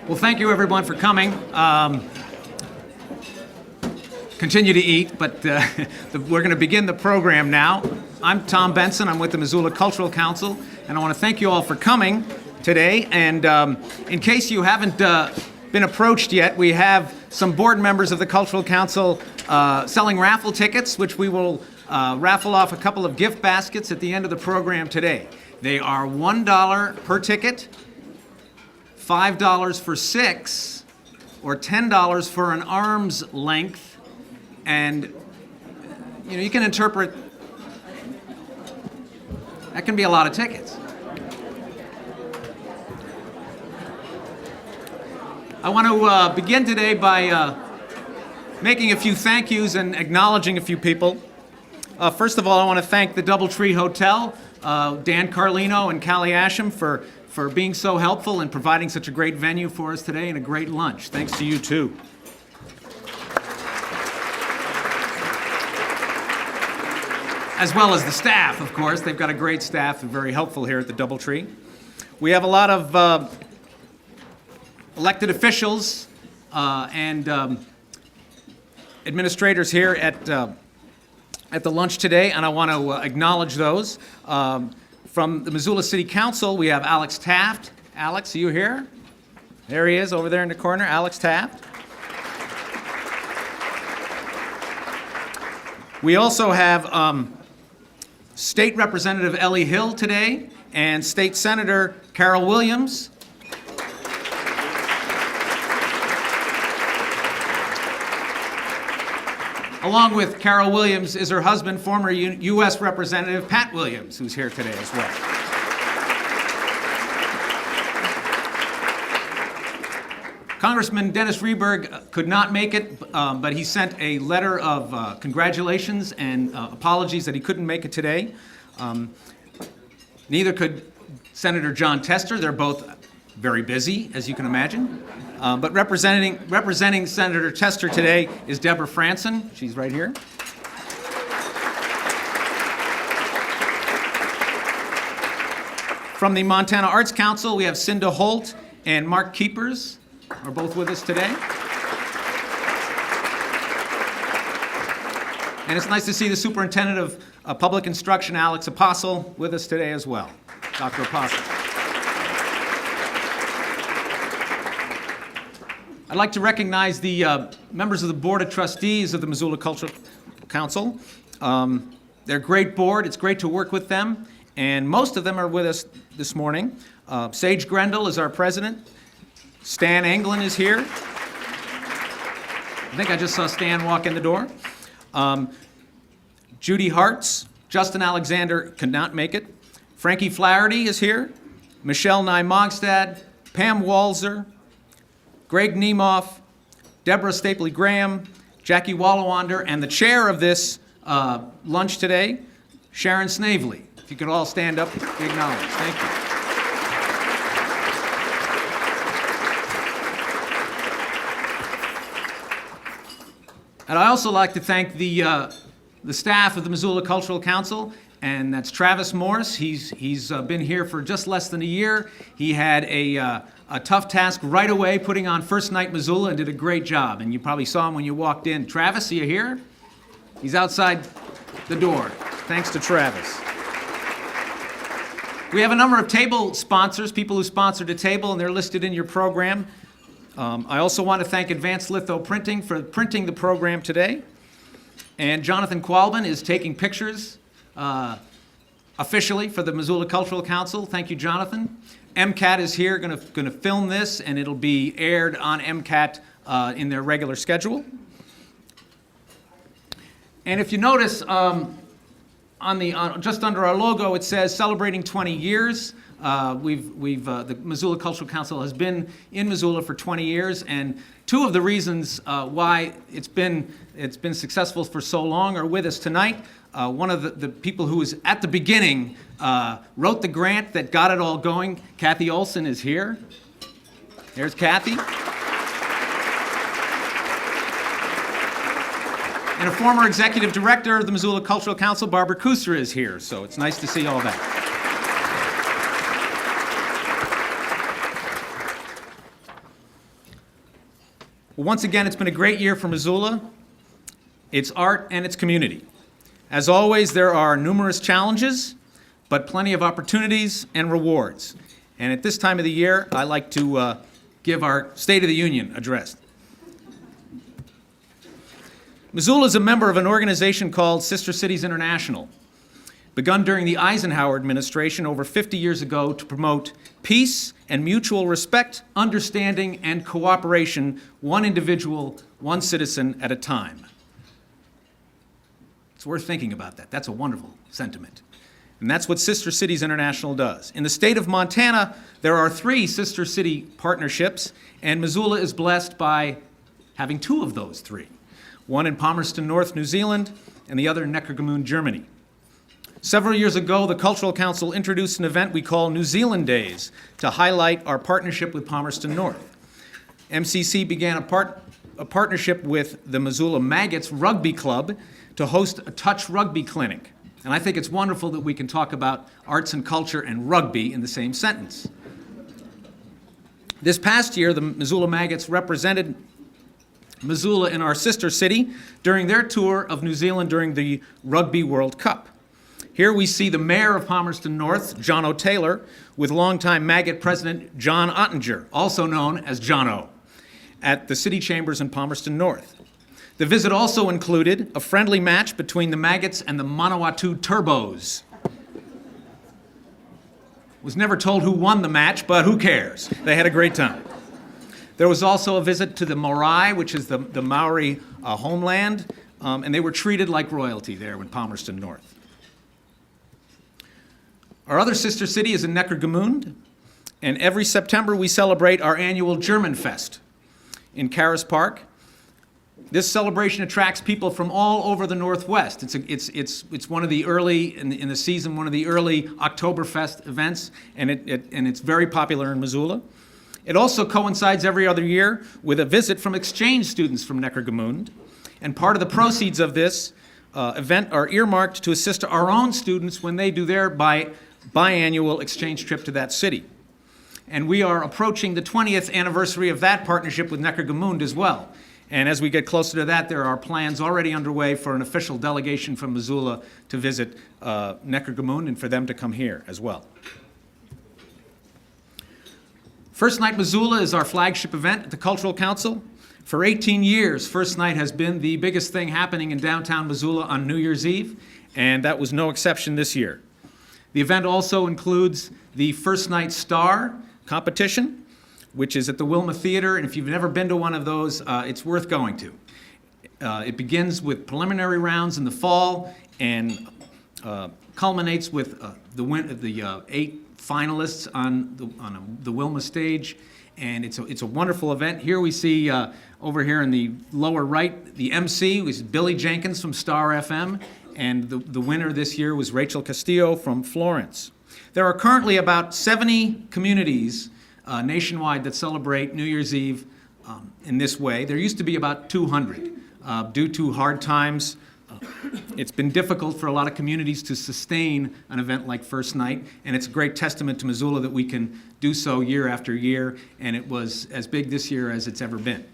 Well, thank you everyone for coming. Continue to eat, but we're going to begin the program now. I'm Tom Benson. I'm with the Missoula Cultural Council, and I want to thank you all for coming today. And in case you haven't been approached yet, we have some board members of the Cultural Council selling raffle tickets, which we will raffle off a couple of gift baskets at the end of the program today. They are $1 per ticket, $5 for 6, or $10 for an arm's length. And you can interpret, that can be a lot of tickets. I want to begin today by making a few thank yous and acknowledging a few people. First of all, I want to thank the Doubletree Hotel, Dan Carlino and Callie Asham for being so helpful and providing such a great venue for us today and a great lunch. Thanks to you too. As well as the staff, of course. They've got a great staff and very helpful here at the Doubletree. We have a lot of elected officials and administrators here at the lunch today, and I want to acknowledge those. From the Missoula City Council, we have Alex Taft. Alex, are you here? There he is, over there in the corner, Alex Taft. We also have State Representative Ellie Hill today and State Senator Carol Williams. Along with Carol Williams is her husband, former U.S. Representative Pat Williams, who's here today as well. Congressman Dennis Rehberg could not make it, but he sent a letter of congratulations and apologies that he couldn't make it today. Neither could Senator John Tester. They're both very busy, as you can imagine. But representing Senator Tester today is Deborah Franson. She's right here. From the Montana Arts Council, we have Cinda Holt and Mark Keepers are both with us today. And it's nice to see the Superintendent of Public Instruction, Alex Apostle, with us today as well. Dr. Apostle. I'd like to recognize the members of the Board of Trustees of the Missoula Cultural Council. They're a great board. It's great to work with them. And most of them are with us this morning. Sage Grendel is our president. Stan Anglin is here. I think I just saw Stan walk in the door. Judy Hartz. Justin Alexander could not make it. Frankie Flaherty is here. Michelle Nye-Mogstad. Pam Walzer. Greg Niemoff, Deborah Stapley-Graham, Jackie Wallawander, and the chair of this lunch today, Sharon Snavely. If you could all stand up, be acknowledged. Thank you. And I also like to thank the staff of the Missoula Cultural Council, and that's Travis Morris. He's been here for just less than a year. He had a tough task right away, putting on First Night Missoula, and did a great job. And you probably saw him when you walked in. Travis, are you here? He's outside the door. Thanks to Travis. We have a number of table sponsors, people who sponsored a table, and they're listed in your program. I also want to thank Advanced Litho Printing for printing the program today. And Jonathan Qualbin is taking pictures officially for the Missoula Cultural Council. Thank you, Jonathan. MCAT is here, going to film this, and it'll be aired on MCAT in their regular schedule. And if you notice, just under our logo, it says celebrating 20 years. The Missoula Cultural Council has been in Missoula for 20 years, and two of the reasons why it's been successful for so long are with us tonight. One of the people who was at the beginning wrote the grant that got it all going. Kathy Olson is here. There's Kathy. And a former executive director of the Missoula Cultural Council, Barbara Kusser, is here. So it's nice to see all that. Well, once again, it's been a great year for Missoula, its art, and its community. As always, there are numerous challenges, but plenty of opportunities and rewards. And at this time of the year, I like to give our State of the Union address. Missoula is a member of an organization called Sister Cities International, begun during the Eisenhower administration over 50 years ago to promote peace and mutual respect, understanding, and cooperation, one individual, one citizen at a time. It's worth thinking about that. That's a wonderful sentiment. And that's what Sister Cities International does. In the state of Montana, there are 3 sister city partnerships, and Missoula is blessed by having 2 of those 3. One in Palmerston North, New Zealand, and the other in Neckargemünd, Germany. Several years ago, the Cultural Council introduced an event we call New Zealand Days to highlight our partnership with Palmerston North. MCC began a partnership with the Missoula Maggots Rugby Club to host a touch rugby clinic. And I think it's wonderful that we can talk about arts and culture and rugby in the same sentence. This past year, the Missoula Maggots represented Missoula in our sister city during their tour of New Zealand during the Rugby World Cup. Here we see the mayor of Palmerston North, John O. Taylor, with longtime Maggot president John Ottinger, also known as John O., at the city chambers in Palmerston North. The visit also included a friendly match between the Maggots and the Manawatu Turbos. Was never told who won the match, but who cares? They had a great time. There was also a visit to the Morai, which is the Maori homeland, and they were treated like royalty there in Palmerston North. Our other sister city is in Neckargemünd, and every September we celebrate our annual German Fest in Caras Park. This celebration attracts people from all over the Northwest. It's one of the early, in the season, one of the early Oktoberfest events, and it's very popular in Missoula. It also coincides every other year with a visit from exchange students from Neckargemünd, and part of the proceeds of this event are earmarked to assist our own students when they do their biannual exchange trip to that city. And we are approaching the 20th anniversary of that partnership with Neckargemünd as well. And as we get closer to that, there are plans already underway for an official delegation from Missoula to visit Neckargemünd and for them to come here as well. First Night Missoula is our flagship event at the Cultural Council. For 18 years, First Night has been the biggest thing happening in downtown Missoula on New Year's Eve, and that was no exception this year. The event also includes the First Night Star competition, which is at the Wilma Theater, and if you've never been to one of those, it's worth going to. It begins with preliminary rounds in the fall and culminates with the 8 finalists on the Wilma stage, and it's a wonderful event. Here we see over here in the lower right the MC was Billy Jenkins from Star FM, and the winner this year was Rachel Castillo from Florence. There are currently about 70 communities nationwide that celebrate New Year's Eve in this way. There used to be about 200. Due to hard times, it's been difficult for a lot of communities to sustain an event like First Night, and it's a great testament to Missoula that we can do so year after year, and it was as big this year as it's ever been.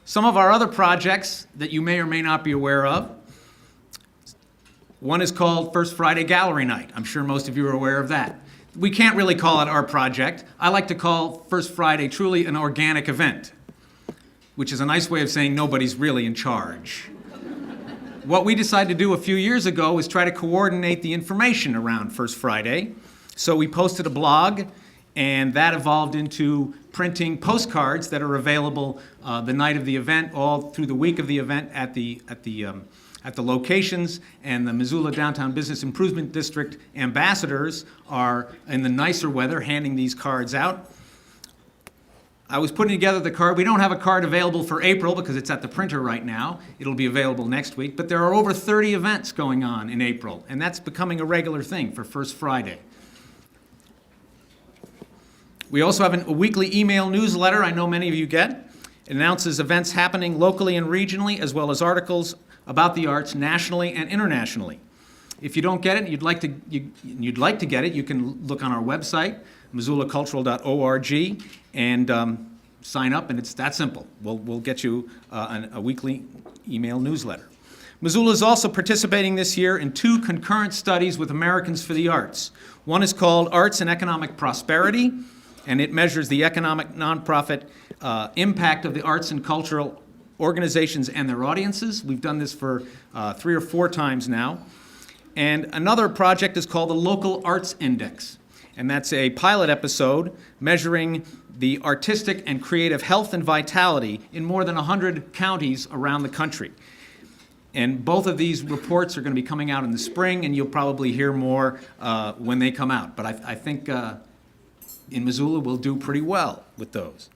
Some of our other projects that you may or may not be aware of. One is called First Friday Gallery Night. I'm sure most of you are aware of that. We can't really call it our project. I like to call First Friday truly an organic event, which is a nice way of saying nobody's really in charge. What we decided to do a few years ago was try to coordinate the information around First Friday. So we posted a blog, and that evolved into printing postcards that are available the night of the event, all through the week of the event at the locations, and the Missoula Downtown Business Improvement District ambassadors are in the nicer weather handing these cards out. I was putting together the card. We don't have a card available for April because it's at the printer right now. It'll be available next week, but there are over 30 events going on in April, and that's becoming a regular thing for First Friday. We also have a weekly email newsletter I know many of you get. It announces events happening locally and regionally, as well as articles about the arts nationally and internationally. If you don't get it, you'd like to get it, you can look on our website, MissoulaCultural.org, and sign up, and it's that simple. We'll get you a weekly email newsletter. Missoula is also participating this year in 2 concurrent studies with Americans for the Arts. One is called Arts and Economic Prosperity, and it measures the economic nonprofit impact of the arts and cultural organizations and their audiences. We've done this for 3 or 4 times now. And another project is called the Local Arts Index, and that's a pilot episode measuring the artistic and creative health and vitality in more than 100 counties around the country. And both of these reports are going to be coming out in the spring, and you'll probably hear more when they come out. But I think in Missoula we'll do pretty well with those.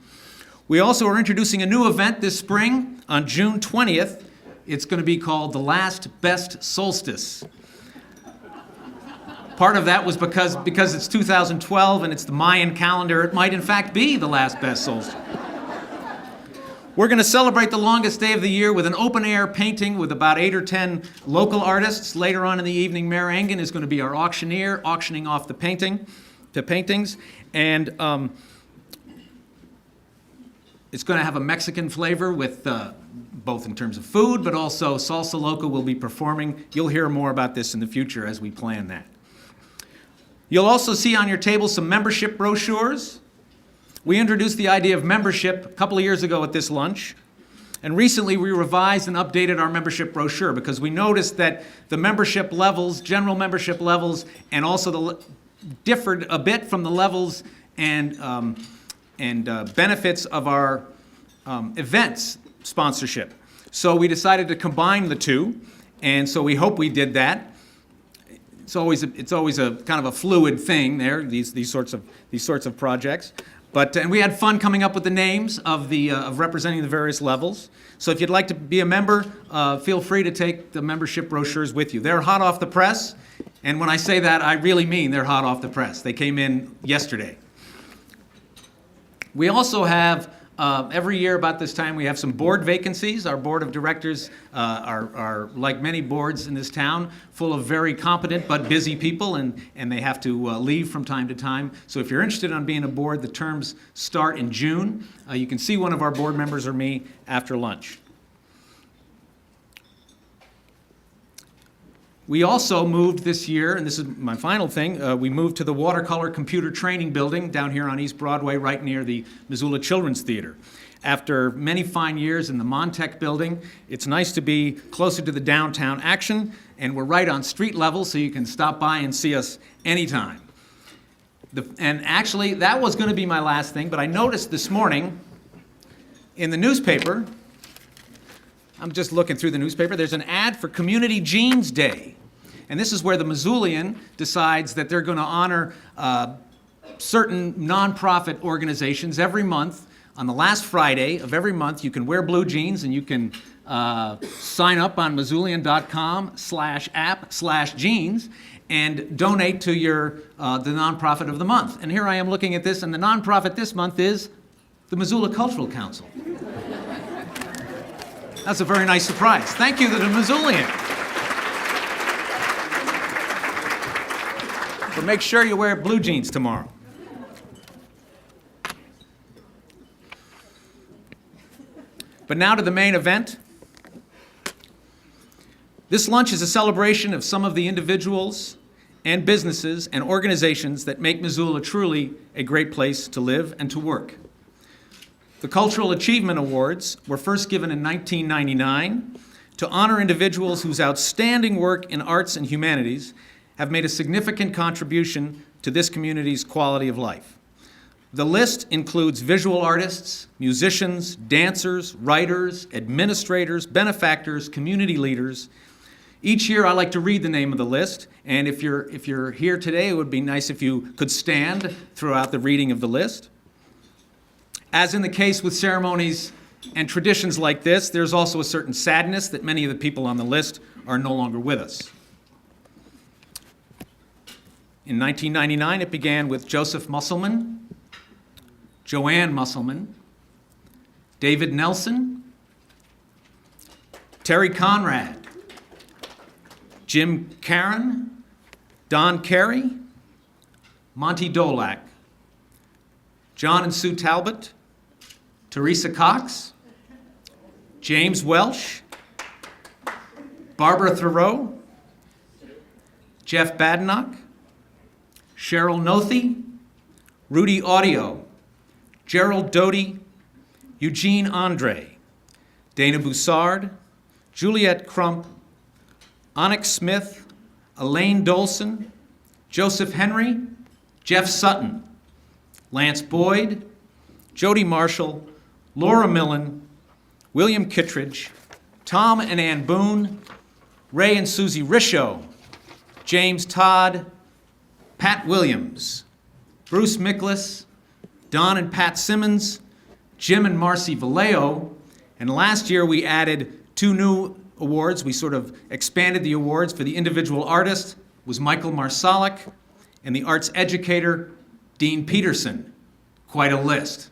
We also are introducing a new event this spring on June 20th. It's going to be called The Last Best Solstice. Part of that was because it's 2012 and it's the Mayan calendar, it might in fact be the last best solstice. We're going to celebrate the longest day of the year with an open-air painting with about 8 or 10 local artists. Later on in the evening, Mayor Engen is going to be our auctioneer, auctioning off the paintings. And it's going to have a Mexican flavor with both in terms of food, but also Salsa Loca will be performing. You'll hear more about this in the future as we plan that. You'll also see on your table some membership brochures. We introduced the idea of membership a couple of years ago at this lunch, and recently we revised and updated our membership brochure because we noticed that the membership levels, general membership levels, and also differed a bit from the levels and benefits of our events sponsorship. So we decided to combine the two, and so we hope we did that. It's always a kind of a fluid thing there, these sorts of projects. And we had fun coming up with the names of representing the various levels. So if you'd like to be a member, feel free to take the membership brochures with you. They're hot off the press, and when I say that, I really mean they're hot off the press. They came in yesterday. We also have, every year about this time, we have some board vacancies. Our board of directors are, like many boards in this town, full of very competent but busy people, and they have to leave from time to time. So if you're interested in being a board, the terms start in June. You can see one of our board members or me after lunch. We also moved this year, and this is my final thing, we moved to the Watercolor Computer Training Building down here on East Broadway, right near the Missoula Children's Theater. After many fine years in the Montech building, it's nice to be closer to the downtown action, and we're right on street level, so you can stop by and see us anytime. And actually, that was going to be my last thing, but I noticed this morning in the newspaper, I'm just looking through the newspaper, there's an ad for Community Jeans Day. And this is where the Missoulian decides that they're going to honor certain nonprofit organizations every month. On the last Friday of every month, you can wear blue jeans and you can sign up on Missoulian.com/app/jeans and donate to the nonprofit of the month. And here I am looking at this, and the nonprofit this month is the Missoula Cultural Council. That's a very nice surprise. Thank you to the Missoulian. But make sure you wear blue jeans tomorrow. But now to the main event. This lunch is a celebration of some of the individuals and businesses and organizations that make Missoula truly a great place to live and to work. The Cultural Achievement Awards were first given in 1999 to honor individuals whose outstanding work in arts and humanities have made a significant contribution to this community's quality of life. The list includes visual artists, musicians, dancers, writers, administrators, benefactors, community leaders. Each year I like to read the name of the list, and if you're here today, it would be nice if you could stand throughout the reading of the list. As in the case with ceremonies and traditions like this, there's also a certain sadness that many of the people on the list are no longer with us. In 1999, it began with Joseph Musselman, Joanne Musselman, David Nelson, Terry Conrad, Jim Caron, Don Carey, Monty Dolak, John and Sue Talbot, Teresa Cox, James Welsh, Barbara Thoreau, Jeff Badenoch, Cheryl Nothey, Rudy Audio, Gerald Doty, Eugene Andre, Dana Boussard, Juliette Crump, Onyx Smith, Elaine Dolson, Joseph Henry, Jeff Sutton, Lance Boyd, Jody Marshall, Laura Millen, William Kittredge, Tom and Ann Boone, Ray and Susie Risho, James Todd, Pat Williams, Bruce Miklas, Don and Pat Simmons, Jim and Marcy Vallejo, and last year we added 2 new awards. We sort of expanded the awards. For the individual artist was Michael Marsalik, and the arts educator, Dean Peterson. Quite a list.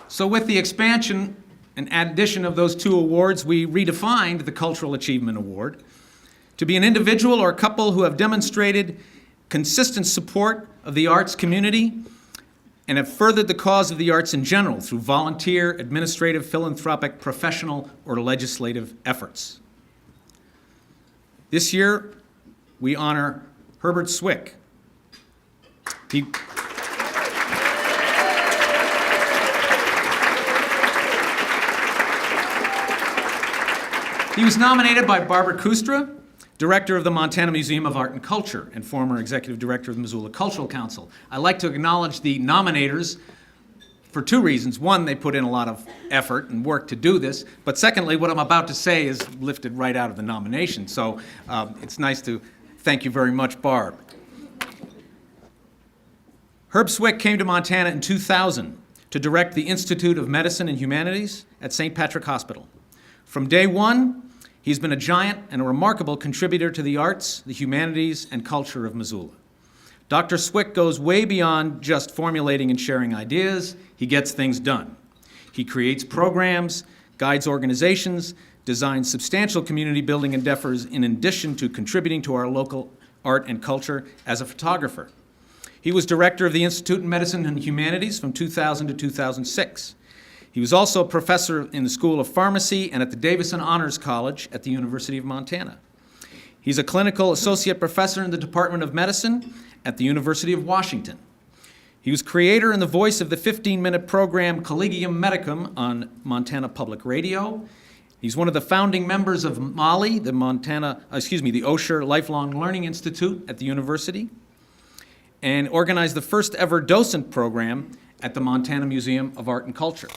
So with the expansion and addition of those 2 awards, we redefined the Cultural Achievement Award to be an individual or couple who have demonstrated consistent support of the arts community and have furthered the cause of the arts in general through volunteer, administrative, philanthropic, professional, or legislative efforts. This year, we honor Herbert Swick. He was nominated by Barbara Kustra, director of the Montana Museum of Art and Culture and former executive director of the Missoula Cultural Council. I'd like to acknowledge the nominators for 2 reasons. One, they put in a lot of effort and work to do this, but secondly, what I'm about to say is lifted right out of the nomination. So it's nice to thank you very much, Barb. Herb Swick came to Montana in 2000 to direct the Institute of Medicine and Humanities at St. Patrick Hospital. From day one, he's been a giant and a remarkable contributor to the arts, the humanities, and culture of Missoula. Dr. Swick goes way beyond just formulating and sharing ideas. He gets things done. He creates programs, guides organizations, designs substantial community building endeavors in addition to contributing to our local art and culture as a photographer. He was director of the Institute of Medicine and Humanities from 2000 to 2006. He was also a professor in the School of Pharmacy and at the Davison Honors College at the University of Montana. He's a clinical associate professor in the Department of Medicine at the University of Washington. He was creator and the voice of the 15-minute program Collegium Medicum on Montana Public Radio. He's one of the founding members of MOLLI, the Osher Lifelong Learning Institute at the university, and organized the first ever docent program at the Montana Museum of Art and Culture.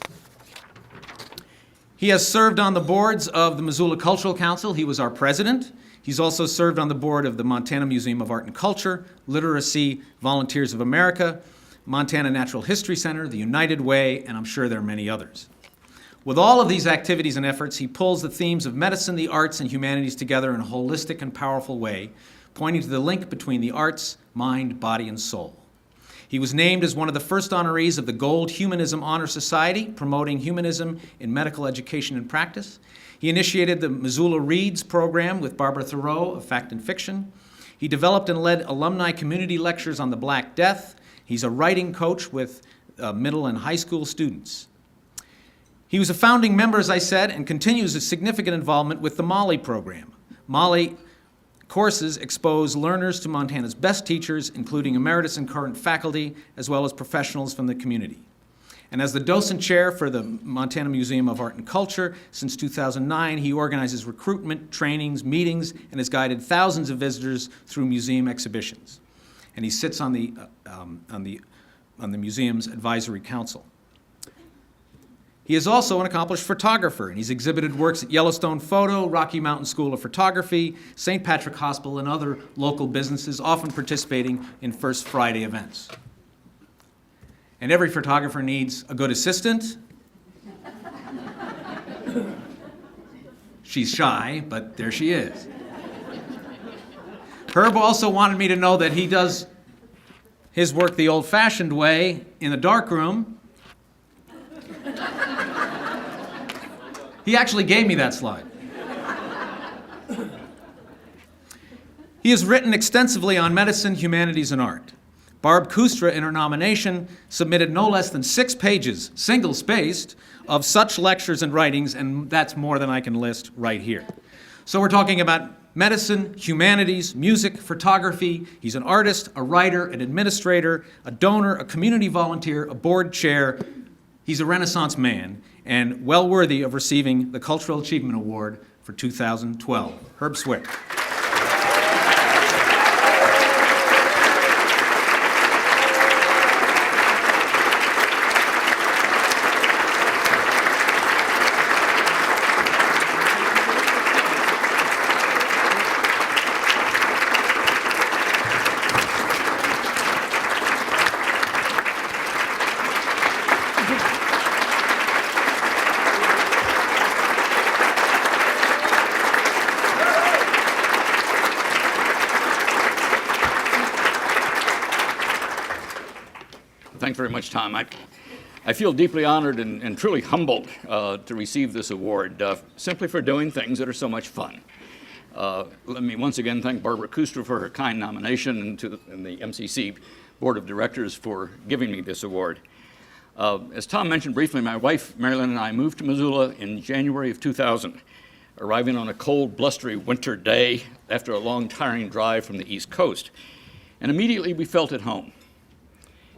He has served on the boards of the Missoula Cultural Council. He was our president. He's also served on the board of the Montana Museum of Art and Culture, Literacy Volunteers of America, Montana Natural History Center, the United Way, and I'm sure there are many others. With all of these activities and efforts, he pulls the themes of medicine, the arts, and humanities together in a holistic and powerful way, pointing to the link between the arts, mind, body, and soul. He was named as one of the first honorees of the Gold Humanism Honor Society, promoting humanism in medical education and practice. He initiated the Missoula Reads program with Barbara Thoreau of Fact and Fiction. He developed and led alumni community lectures on the Black Death. He's a writing coach with middle and high school students. He was a founding member, as I said, and continues a significant involvement with the MOLLI program. MOLLI courses expose learners to Montana's best teachers, including emeritus and current faculty, as well as professionals from the community. And as the docent chair for the Montana Museum of Art and Culture since 2009, he organizes recruitment, trainings, meetings, and has guided thousands of visitors through museum exhibitions. And he sits on the museum's advisory council. He is also an accomplished photographer, and he's exhibited works at Yellowstone Photo, Rocky Mountain School of Photography, St. Patrick Hospital, and other local businesses, often participating in First Friday events. And every photographer needs a good assistant. She's shy, but there she is. Herb also wanted me to know that he does his work the old-fashioned way in the darkroom. He actually gave me that slide. He has written extensively on medicine, humanities, and art. Barb Kustra, in her nomination, submitted no less than 6 pages, single-spaced, of such lectures and writings, and that's more than I can list right here. So we're talking about medicine, humanities, music, photography. He's an artist, a writer, an administrator, a donor, a community volunteer, a board chair. He's a Renaissance man and well worthy of receiving the Cultural Achievement Award for 2012. Herb Swick. Thanks very much, Tom. I feel deeply honored and truly humbled to receive this award simply for doing things that are so much fun. Let me once again thank Barbara Kustra for her kind nomination and to the MCC Board of Directors for giving me this award. As Tom mentioned briefly, my wife, Marilyn, and I moved to Missoula in January of 2000, arriving on a cold, blustery winter day after a long, tiring drive from the East Coast. And immediately we felt at home.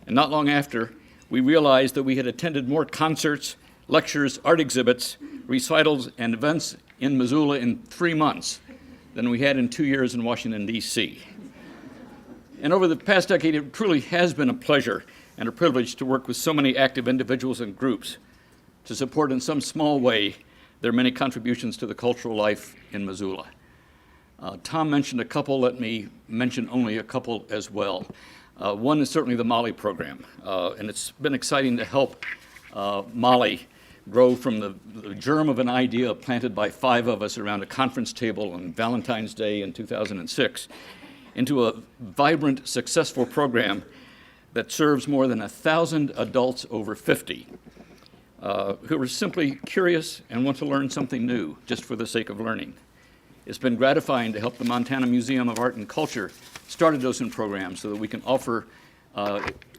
And not long after, we realized that we had attended more concerts, lectures, art exhibits, recitals, and events in Missoula in 3 months than we had in 2 years in Washington, D.C. And over the past decade, it truly has been a pleasure and a privilege to work with so many active individuals and groups to support in some small way their many contributions to the cultural life in Missoula. Tom mentioned a couple. Let me mention only a couple as well. One is certainly the Molly program, and it's been exciting to help Molly grow from the germ of an idea planted by 5 of us around a conference table on Valentine's Day in 2006 into a vibrant, successful program that serves more than 1,000 adults over 50 who are simply curious and want to learn something new just for the sake of learning. It's been gratifying to help the Montana Museum of Art and Culture start a docent program so that we can offer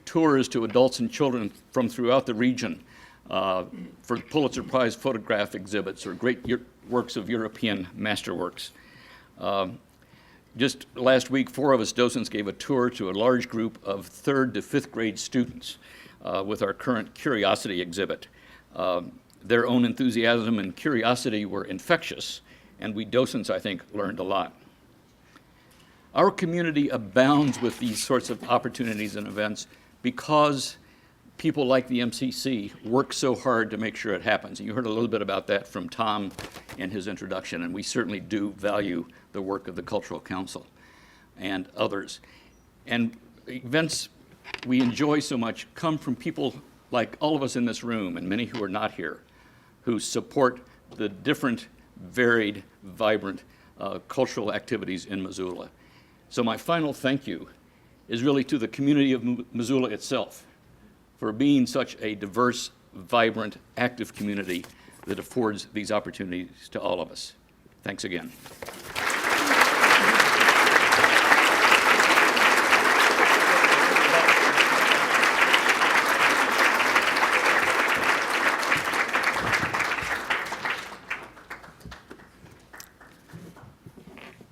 tours to adults and children from throughout the region for Pulitzer Prize photograph exhibits or great works of European masterworks. Just last week, 4 of us docents gave a tour to a large group of 3rd to 5th grade students with our current Curiosity exhibit. Their own enthusiasm and curiosity were infectious, and we docents, I think, learned a lot. Our community abounds with these sorts of opportunities and events because people like the MCC work so hard to make sure it happens. And you heard a little bit about that from Tom in his introduction, and we certainly do value the work of the Cultural Council and others. And events we enjoy so much come from people like all of us in this room and many who are not here, who support the different, varied, vibrant cultural activities in Missoula. So my final thank you is really to the community of Missoula itself for being such a diverse, vibrant, active community that affords these opportunities to all of us. Thanks again.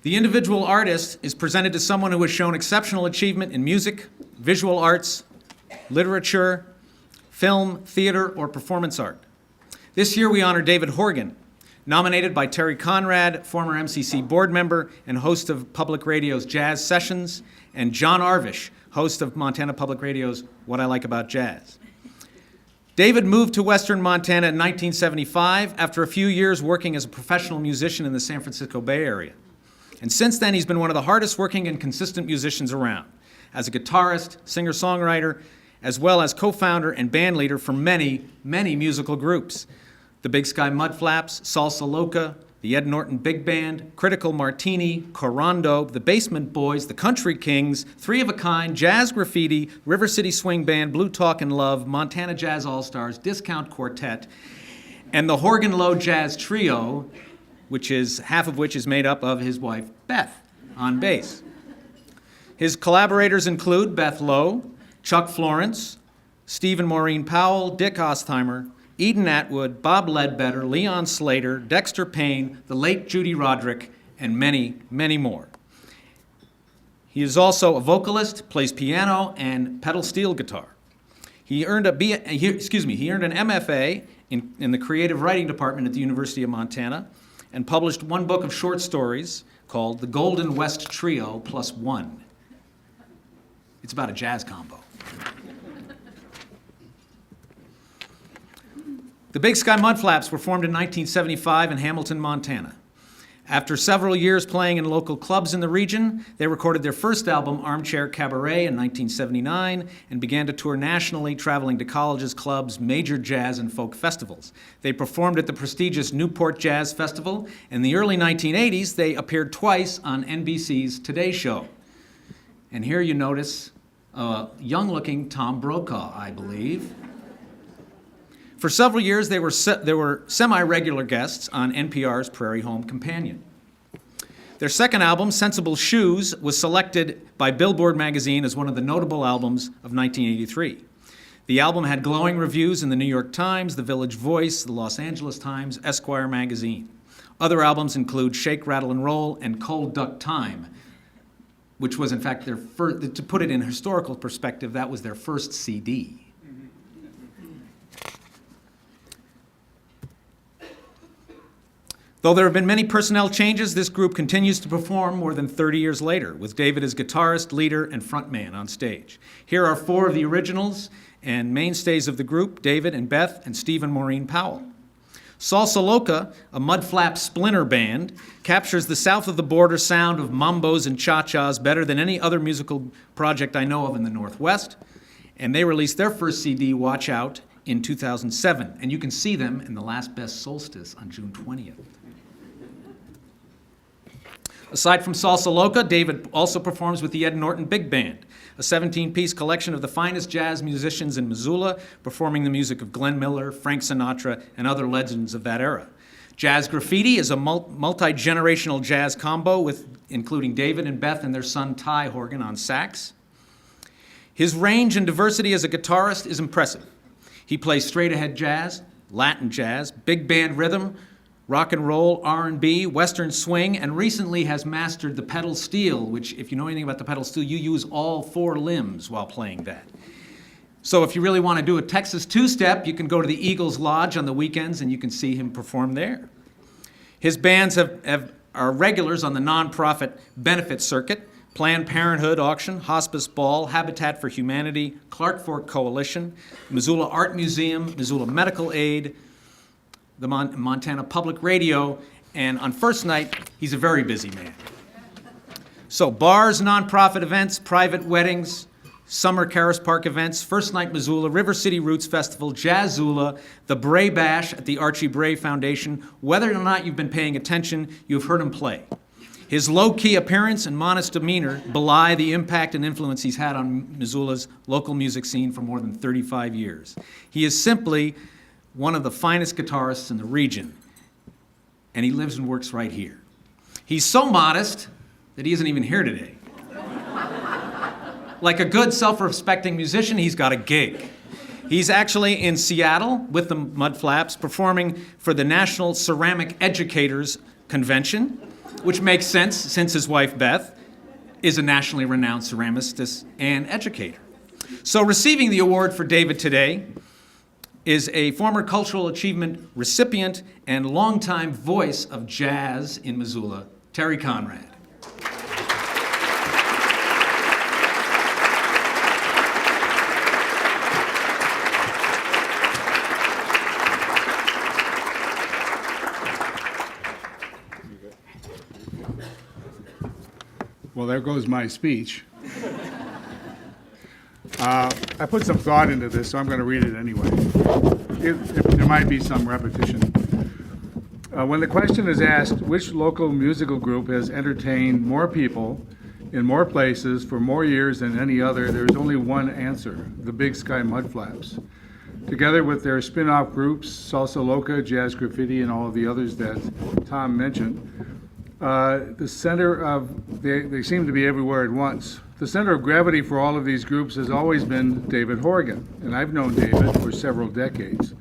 The individual artist is presented to someone who has shown exceptional achievement in music, visual arts, literature, film, theater, or performance art. This year we honor David Horgan, nominated by Terry Conrad, former MCC board member and host of Public Radio's Jazz Sessions, and John Arvish, host of Montana Public Radio's What I Like About Jazz. David moved to Western Montana in 1975 after a few years working as a professional musician in the San Francisco Bay Area. And since then, he's been one of the hardest working and consistent musicians around, as a guitarist, singer-songwriter, as well as co-founder and band leader for many, many musical groups. The Big Sky Mudflaps, Salsa Loca, the Ed Norton Big Band, Critical Martini, Corondo, the Basement Boys, the Country Kings, Three of a Kind, Jazz Graffiti, River City Swing Band, Blue Talk and Love, Montana Jazz All-Stars, Discount Quartet, and the Horgan Low Jazz Trio, half of which is made up of his wife, Beth, on bass. His collaborators include Beth Lowe, Chuck Florence, Stephen Maureen Powell, Dick Ostheimer, Eden Atwood, Bob Ledbetter, Leon Slater, Dexter Payne, the late Judy Roderick, and many, many more. He is also a vocalist, plays piano and pedal steel guitar. He earned an MFA in the creative writing department at the University of Montana and published one book of short stories called The Golden West Trio Plus One. It's about a jazz combo. The Big Sky Mudflaps were formed in 1975 in Hamilton, Montana. After several years playing in local clubs in the region, they recorded their first album, Armchair Cabaret, in 1979 and began to tour nationally, traveling to colleges, clubs, major jazz and folk festivals. They performed at the prestigious Newport Jazz Festival. In the early 1980s, they appeared twice on NBC's Today Show. And here you notice a young-looking Tom Brokaw, I believe. For several years, they were semi-regular guests on NPR's Prairie Home Companion. Their second album, Sensible Shoes, was selected by Billboard magazine as one of the notable albums of 1983. The album had glowing reviews in the New York Times, the Village Voice, the Los Angeles Times, Esquire magazine. Other albums include Shake, Rattle, and Roll and Cold Duck Time, which was in fact their first, to put it in historical perspective, that was their first CD. Though there have been many personnel changes, this group continues to perform more than 30 years later, with David as guitarist, leader, and frontman on stage. Here are four of the originals and mainstays of the group, David and Beth and Steve and Maureen Powell. Salsa Loca, a mudflap splinter band, captures the south-of-the-border sound of mambos and cha-chas better than any other musical project I know of in the Northwest, and they released their first CD, Watch Out, in 2007, and you can see them in the Last Best Solstice on June 20th. Aside from Salsa Loca, David also performs with the Ed Norton Big Band, a 17-piece collection of the finest jazz musicians in Missoula, performing the music of Glenn Miller, Frank Sinatra, and other legends of that era. Jazz Graffiti is a multi-generational jazz combo including David and Beth and their son Ty Horgan on sax. His range and diversity as a guitarist is impressive. He plays straight-ahead jazz, Latin jazz, big band rhythm, rock and roll, R&B, Western swing, and recently has mastered the pedal steel, which, if you know anything about the pedal steel, you use all four limbs while playing that. So if you really want to do a Texas two-step, you can go to the Eagles Lodge on the weekends and you can see him perform there. His bands are regulars on the nonprofit benefit circuit, Planned Parenthood Auction, Hospice Ball, Habitat for Humanity, Clark Fork Coalition, Missoula Art Museum, Missoula Medical Aid, the Montana Public Radio, and on first night, he's a very busy man. So bars, nonprofit events, private weddings, summer Caris Park events, First Night Missoula, River City Roots Festival, Jazzula, the Bray Bash at the Archie Bray Foundation. Whether or not you've been paying attention, you've heard him play. His low-key appearance and modest demeanor belie the impact and influence he's had on Missoula's local music scene for more than 35 years. He is simply one of the finest guitarists in the region, and he lives and works right here. He's so modest that he isn't even here today. Like a good self-respecting musician, he's got a gig. He's actually in Seattle with the Mudflaps performing for the National Ceramic Educators Convention, which makes sense since his wife Beth is a nationally renowned ceramicist and educator. So receiving the award for David today is a former Cultural Achievement recipient and longtime voice of jazz in Missoula, Terry Conrad. Well, there goes my speech. I put some thought into this, so I'm going to read it anyway. There might be some repetition. When the question is asked, which local musical group has entertained more people in more places for more years than any other, there is only one answer: the Big Sky Mudflaps. Together with their spin-off groups, Salsa Loca, Jazz Graffiti, and all of the others that Tom mentioned, they seem to be everywhere at once. The center of gravity for all of these groups has always been David Horgan, and I've known David for several decades.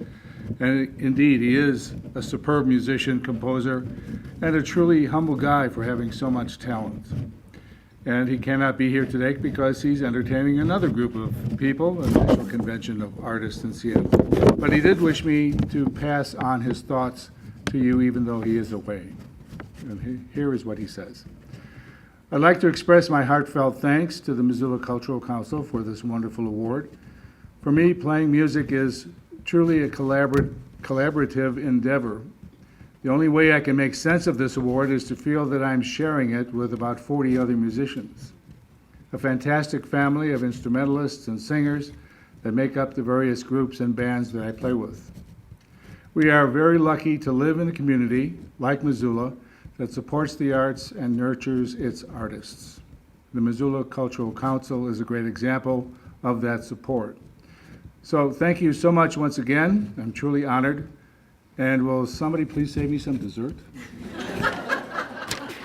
And indeed, he is a superb musician, composer, and a truly humble guy for having so much talent. And he cannot be here today because he's entertaining another group of people, a national convention of artists in Seattle. But he did wish me to pass on his thoughts to you even though he is away. And here is what he says. I'd like to express my heartfelt thanks to the Missoula Cultural Council for this wonderful award. For me, playing music is truly a collaborative endeavor. The only way I can make sense of this award is to feel that I'm sharing it with about 40 other musicians, a fantastic family of instrumentalists and singers that make up the various groups and bands that I play with. We are very lucky to live in a community like Missoula that supports the arts and nurtures its artists. The Missoula Cultural Council is a great example of that support. So thank you so much once again. I'm truly honored. And will somebody please save me some dessert?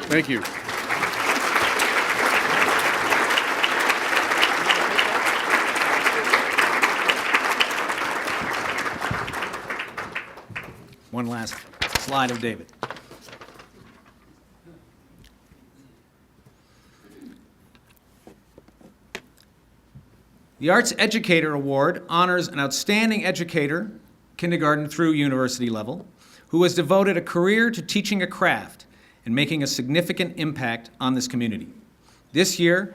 Thank you. One last slide of David. The Arts Educator Award honors an outstanding educator, kindergarten through university level, who has devoted a career to teaching a craft and making a significant impact on this community. This year,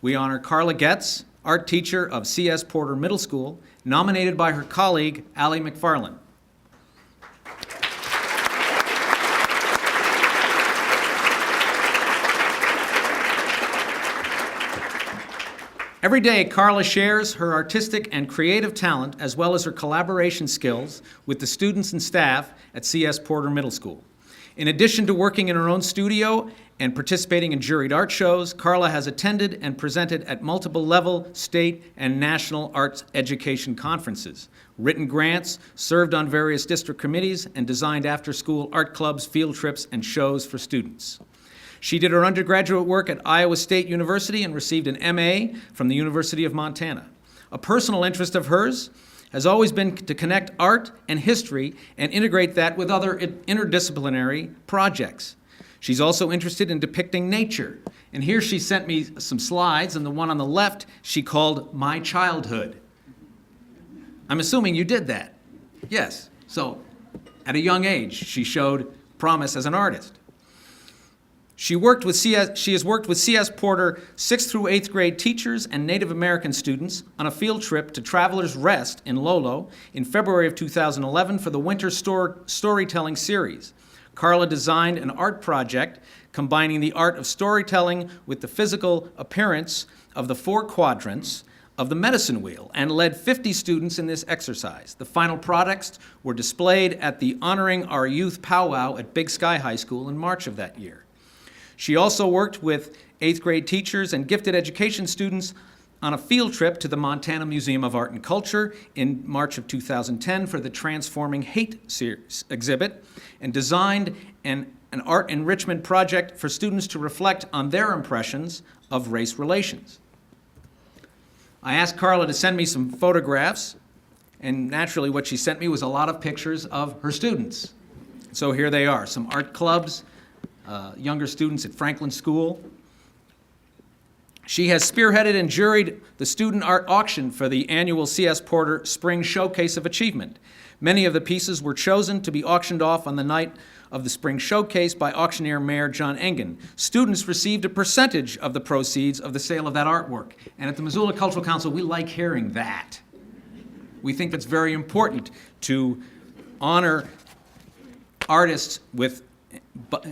we honor Carla Getz, art teacher of C.S. Porter Middle School, nominated by her colleague, Allie McFarland. Every day, Carla shares her artistic and creative talent as well as her collaboration skills with the students and staff at C.S. Porter Middle School. In addition to working in her own studio and participating in juried art shows, Carla has attended and presented at multiple level, state, and national arts education conferences, written grants, served on various district committees, and designed after-school art clubs, field trips, and shows for students. She did her undergraduate work at Iowa State University and received an MA from the University of Montana. A personal interest of hers has always been to connect art and history and integrate that with other interdisciplinary projects. She's also interested in depicting nature. And here she sent me some slides, and the one on the left she called My Childhood. I'm assuming you did that. Yes. So at a young age, she showed promise as an artist. She has worked with C.S. Porter 6th through 8th grade teachers and Native American students on a field trip to Traveler's Rest in Lolo in February of 2011 for the Winter Storytelling Series. Carla designed an art project combining the art of storytelling with the physical appearance of the 4 quadrants of the medicine wheel and led 50 students in this exercise. The final products were displayed at the Honoring Our Youth powwow at Big Sky High School in March of that year. She also worked with 8th grade teachers and gifted education students on a field trip to the Montana Museum of Art and Culture in March of 2010 for the Transforming Hate series exhibit, and designed an art enrichment project for students to reflect on their impressions of race relations. I asked Carla to send me some photographs, and naturally what she sent me was a lot of pictures of her students. So here they are, some art clubs, younger students at Franklin School. She has spearheaded and juried the student art auction for the annual C.S. Porter Spring Showcase of Achievement. Many of the pieces were chosen to be auctioned off on the night of the Spring Showcase by auctioneer Mayor John Engen. Students received a percentage of the proceeds of the sale of that artwork. And at the Missoula Cultural Council, we like hearing that. We think that's very important to honor artists with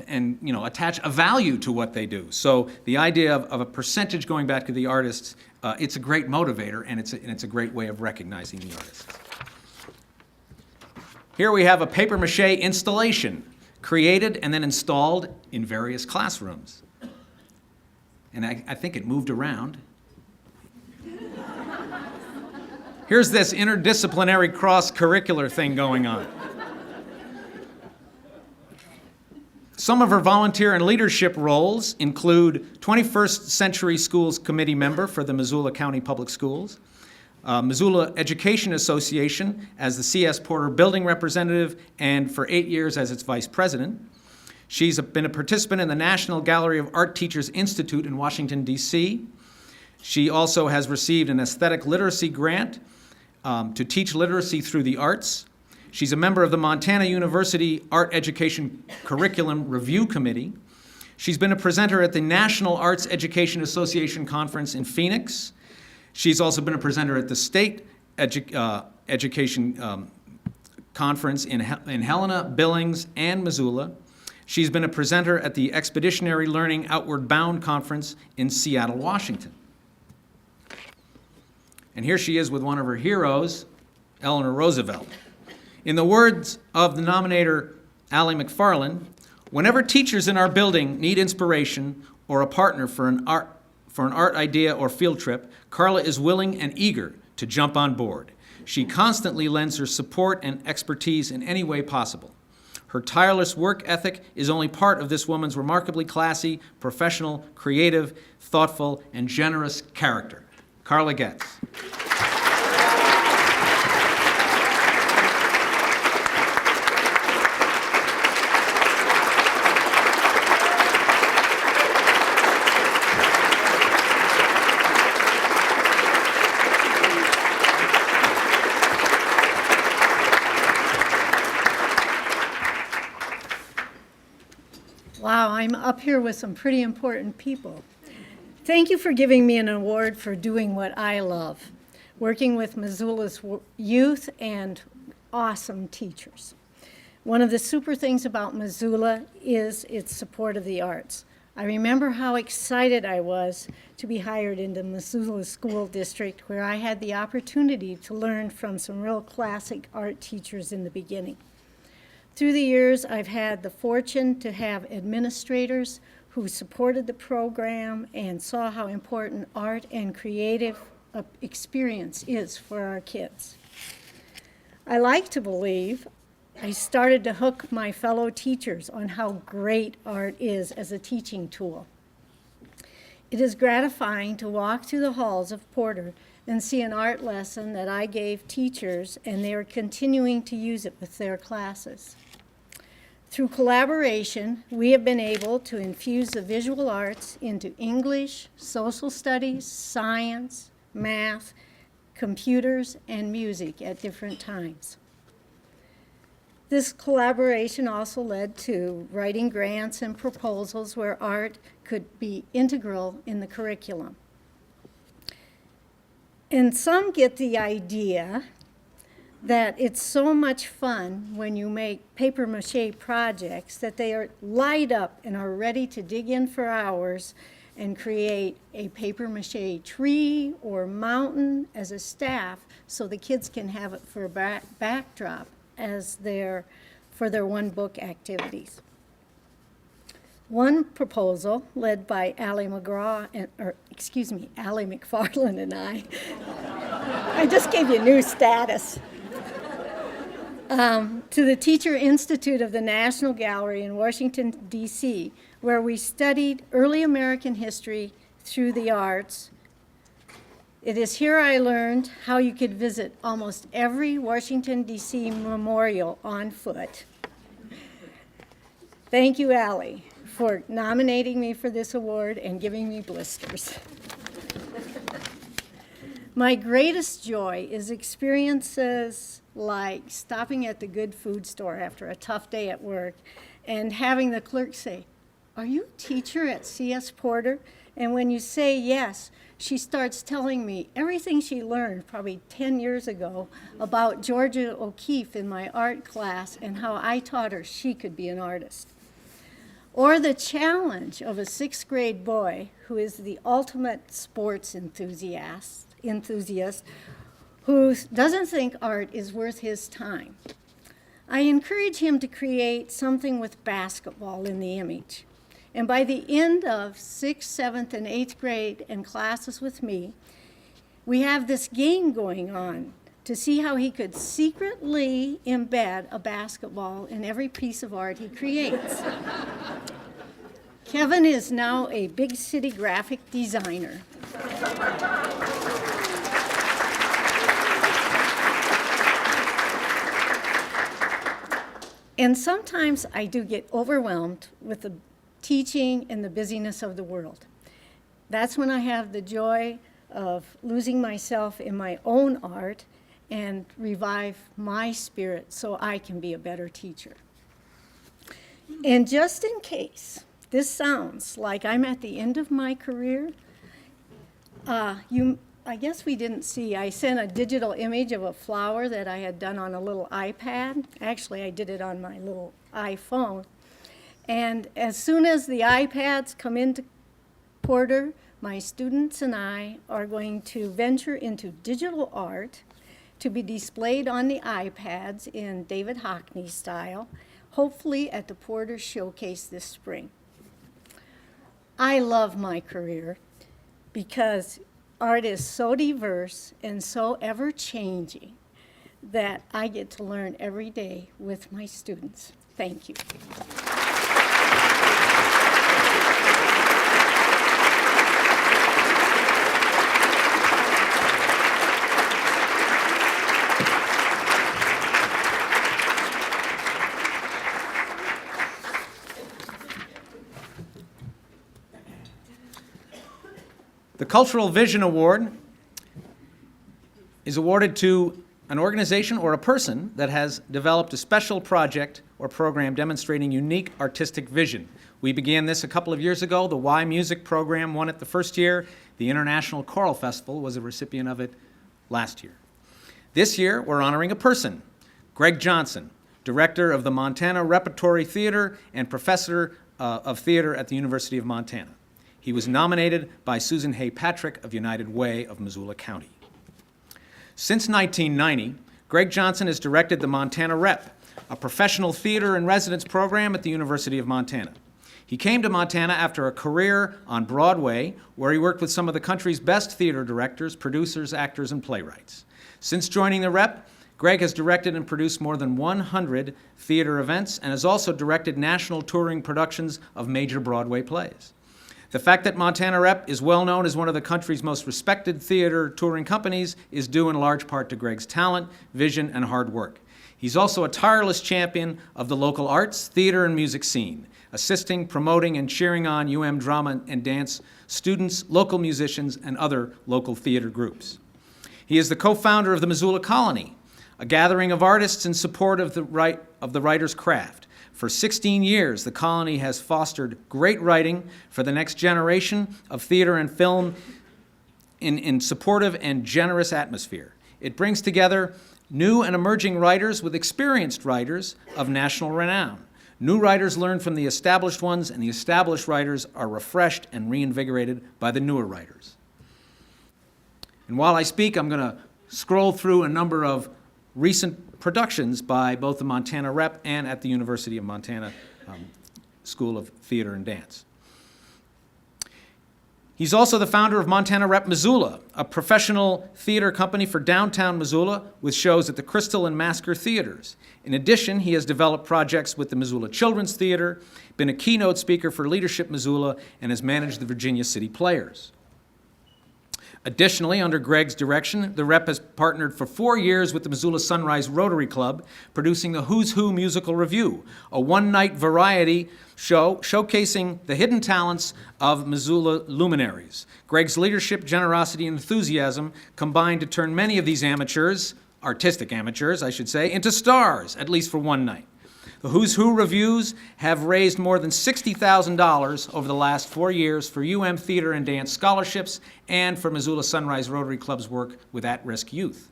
and attach a value to what they do. So the idea of a percentage going back to the artists, it's a great motivator, and it's a great way of recognizing the artists. Here we have a papier-mâché installation created and then installed in various classrooms. And I think it moved around. Here's this interdisciplinary cross-curricular thing going on. Some of her volunteer and leadership roles include 21st Century Schools Committee member for the Missoula County Public Schools, Missoula Education Association as the C.S. Porter Building Representative, and for 8 years as its Vice President. She's been a participant in the National Gallery of Art Teachers Institute in Washington, D.C. She also has received an aesthetic literacy grant to teach literacy through the arts. She's a member of the Montana University Art Education Curriculum Review Committee. She's been a presenter at the National Arts Education Association Conference in Phoenix. She's also been a presenter at the State Education Conference in Helena, Billings, and Missoula. She's been a presenter at the Expeditionary Learning Outward Bound Conference in Seattle, Washington. And here she is with one of her heroes, Eleanor Roosevelt. In the words of the nominator, Allie McFarland, whenever teachers in our building need inspiration or a partner for an art idea or field trip, Carla is willing and eager to jump on board. She constantly lends her support and expertise in any way possible. Her tireless work ethic is only part of this woman's remarkably classy, professional, creative, thoughtful, and generous character. Carla Getz. Wow, I'm up here with some pretty important people. Thank you for giving me an award for doing what I love, working with Missoula's youth and awesome teachers. One of the super things about Missoula is its support of the arts. I remember how excited I was to be hired into Missoula School District, where I had the opportunity to learn from some real classic art teachers in the beginning. Through the years, I've had the fortune to have administrators who supported the program and saw how important art and creative experience is for our kids. I like to believe I started to hook my fellow teachers on how great art is as a teaching tool. It is gratifying to walk through the halls of Porter and see an art lesson that I gave teachers, and they are continuing to use it with their classes. Through collaboration, we have been able to infuse the visual arts into English, social studies, science, math, computers, and music at different times. This collaboration also led to writing grants and proposals where art could be integral in the curriculum. And some get the idea that it's so much fun when you make papier-mâché projects that they are light up and are ready to dig in for hours and create a papier-mâché tree or mountain as a staff so the kids can have it for a backdrop as for their one-book activities. One proposal led by Allie McFarland and I just gave you new status. To the Teacher Institute of the National Gallery in Washington, D.C., where we studied early American history through the arts. It is here I learned how you could visit almost every Washington, D.C. memorial on foot. Thank you, Allie, for nominating me for this award and giving me blisters. My greatest joy is experiences like stopping at the good food store after a tough day at work and having the clerk say, "Are you a teacher at C.S. Porter?" And when you say yes, she starts telling me everything she learned probably 10 years ago about Georgia O'Keeffe in my art class and how I taught her she could be an artist. Or the challenge of a 6th grade boy who is the ultimate sports enthusiast who doesn't think art is worth his time. I encourage him to create something with basketball in the image. And by the end of 6th, 7th, and 8th grade and classes with me, We have this game going on to see how he could secretly embed a basketball in every piece of art he creates. Kevin is now a big city graphic designer. And sometimes I do get overwhelmed with the teaching and the busyness of the world. That's when I have the joy of losing myself in my own art and revive my spirit so I can be a better teacher. And just in case this sounds like I'm at the end of my career, I guess we didn't see, I sent a digital image of a flower that I had done on a little iPad. Actually, I did it on my little iPhone. And as soon as the iPads come into Porter, my students and I are going to venture into digital art to be displayed on the iPads in David Hockney style, hopefully at the Porter Showcase this spring. I love my career because art is so diverse and so ever-changing that I get to learn every day with my students. Thank you. The Cultural Vision Award is awarded to an organization or a person that has developed a special project or program demonstrating unique artistic vision. We began this a couple of years ago. The Y Music program won it the first year. The International Choral Festival was a recipient of it last year. This year, we're honoring a person, Greg Johnson, director of the Montana Repertory Theater and professor of theater at the University of Montana. He was nominated by Susan Hay Patrick of United Way of Missoula County. Since 1990, Greg Johnson has directed the Montana Rep, a professional theater and residence program at the University of Montana. He came to Montana after a career on Broadway, where he worked with some of the country's best theater directors, producers, actors, and playwrights. Since joining the Rep, Greg has directed and produced more than 100 theater events and has also directed national touring productions of major Broadway plays. The fact that Montana Rep is well known as one of the country's most respected theater touring companies is due in large part to Greg's talent, vision, and hard work. He's also a tireless champion of the local arts, theater, and music scene, assisting, promoting, and cheering on UM drama and dance students, local musicians, and other local theater groups. He is the co-founder of the Missoula Colony, a gathering of artists in support of the writer's craft. For 16 years, the Colony has fostered great writing for the next generation of theater and film in supportive and generous atmosphere. It brings together new and emerging writers with experienced writers of national renown. New writers learn from the established ones, and the established writers are refreshed and reinvigorated by the newer writers. And while I speak, I'm going to scroll through a number of recent productions by both the Montana Rep and at the University of Montana School of Theater and Dance. He's also the founder of Montana Rep Missoula, a professional theater company for downtown Missoula with shows at the Crystal and Masker Theaters. In addition, he has developed projects with the Missoula Children's Theater, been a keynote speaker for Leadership Missoula, and has managed the Virginia City Players. Additionally, under Greg's direction, the Rep has partnered for 4 years with the Missoula Sunrise Rotary Club, producing the Who's Who Musical Review, a one-night variety show showcasing the hidden talents of Missoula luminaries. Greg's leadership, generosity, and enthusiasm combined to turn many of these amateurs, artistic amateurs, I should say, into stars, at least for one night. The Who's Who reviews have raised more than $60,000 over the last 4 years for UM Theater and Dance scholarships and for Missoula Sunrise Rotary Club's work with at-risk youth.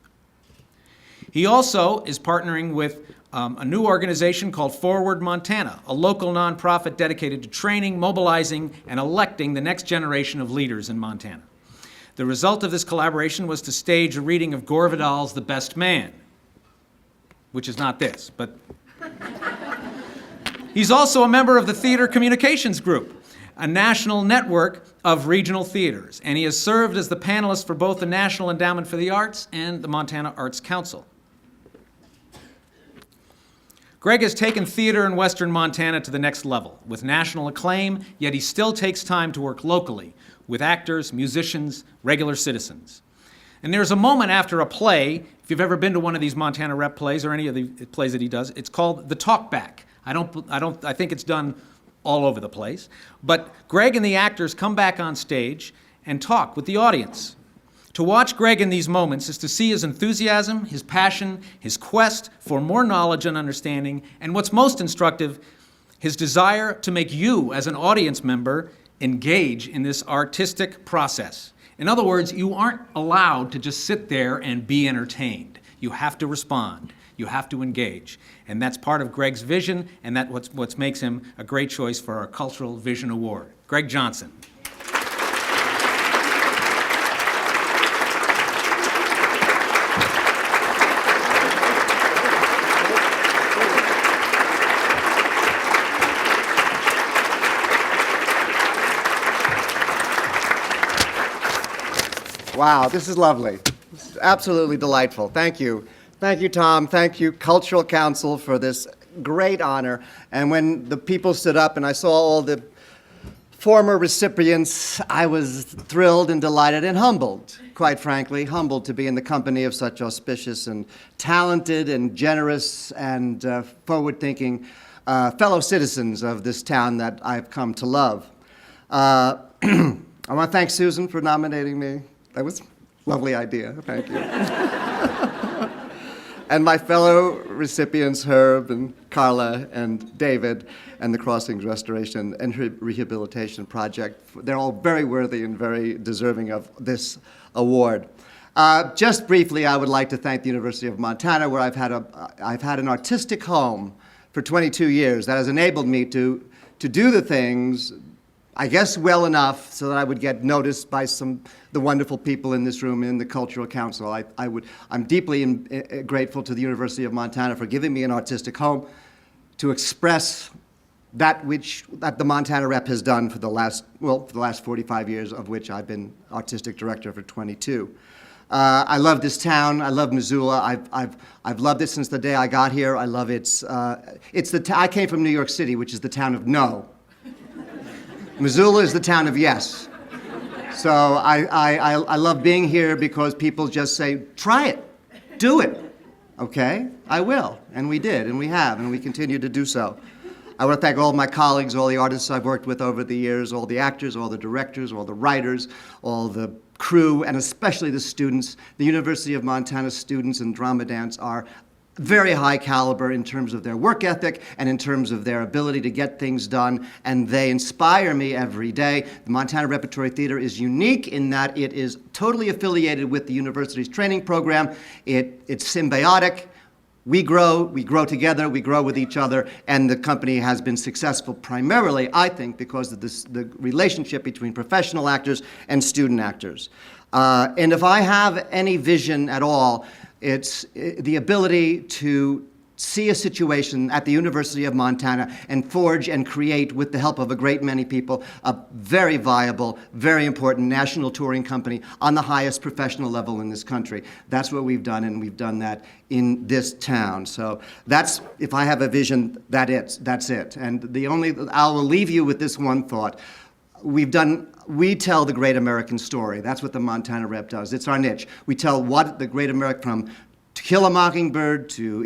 He also is partnering with a new organization called Forward Montana, a local nonprofit dedicated to training, mobilizing, and electing the next generation of leaders in Montana. The result of this collaboration was to stage a reading of Gore Vidal's The Best Man, which is not this, but he's also a member of the Theater Communications Group, a national network of regional theaters, and he has served as the panelist for both the National Endowment for the Arts and the Montana Arts Council. Greg has taken theater in Western Montana to the next level with national acclaim, yet he still takes time to work locally with actors, musicians, regular citizens. And there's a moment after a play, if you've ever been to one of these Montana Rep plays or any of the plays that he does, it's called The Talkback. I think it's done all over the place. But Greg and the actors come back on stage and talk with the audience. To watch Greg in these moments is to see his enthusiasm, his passion, his quest for more knowledge and understanding, and what's most instructive, his desire to make you, as an audience member, engage in this artistic process. In other words, you aren't allowed to just sit there and be entertained. You have to respond. You have to engage. And that's part of Greg's vision, and that's what makes him a great choice for our Cultural Vision Award. Greg Johnson. Wow, this is lovely. This is absolutely delightful. Thank you. Thank you, Tom. Thank you, Cultural Council, for this great honor. And when the people stood up and I saw all the former recipients, I was thrilled and delighted and humbled, quite frankly, humbled to be in the company of such auspicious and talented and generous and forward-thinking fellow citizens of this town that I've come to love. I want to thank Susan for nominating me. That was a lovely idea. Thank you. And my fellow recipients, Herb and Carla and David, and the Crossings Restoration and Rehabilitation Project. They're all very worthy and very deserving of this award. Just briefly, I would like to thank the University of Montana, where I've had an artistic home for 22 years that has enabled me to do the things, I guess, well enough so that I would get noticed by the wonderful people in this room in the Cultural Council. I'm deeply grateful to the University of Montana for giving me an artistic home to express that the Montana Rep has done for the last 45 years, of which I've been artistic director for 22. I love this town. I love Missoula. I've loved it since the day I got here. I love I came from New York City, which is the town of no. Missoula is the town of yes. So I love being here because people just say, try it, do it. Okay, I will. And we did, and we have, and we continue to do so. I want to thank all my colleagues, all the artists I've worked with over the years, all the actors, all the directors, all the writers, all the crew, and especially the students. The University of Montana students in drama dance are very high caliber in terms of their work ethic and in terms of their ability to get things done, and they inspire me every day. The Montana Repertory Theater is unique in that it is totally affiliated with the university's training program. It's symbiotic. We grow together, we grow with each other, and the company has been successful primarily, I think, because of the relationship between professional actors and student actors. And if I have any vision at all, it's the ability to see a situation at the University of Montana and forge and create, with the help of a great many people, a very viable, very important national touring company on the highest professional level in this country. That's what we've done, and we've done that in this town. So that's, if I have a vision, that's it. And I will leave you with this one thought. We tell the great American story. That's what the Montana Rep does. It's our niche. We tell what the great American, from To Kill a Mockingbird to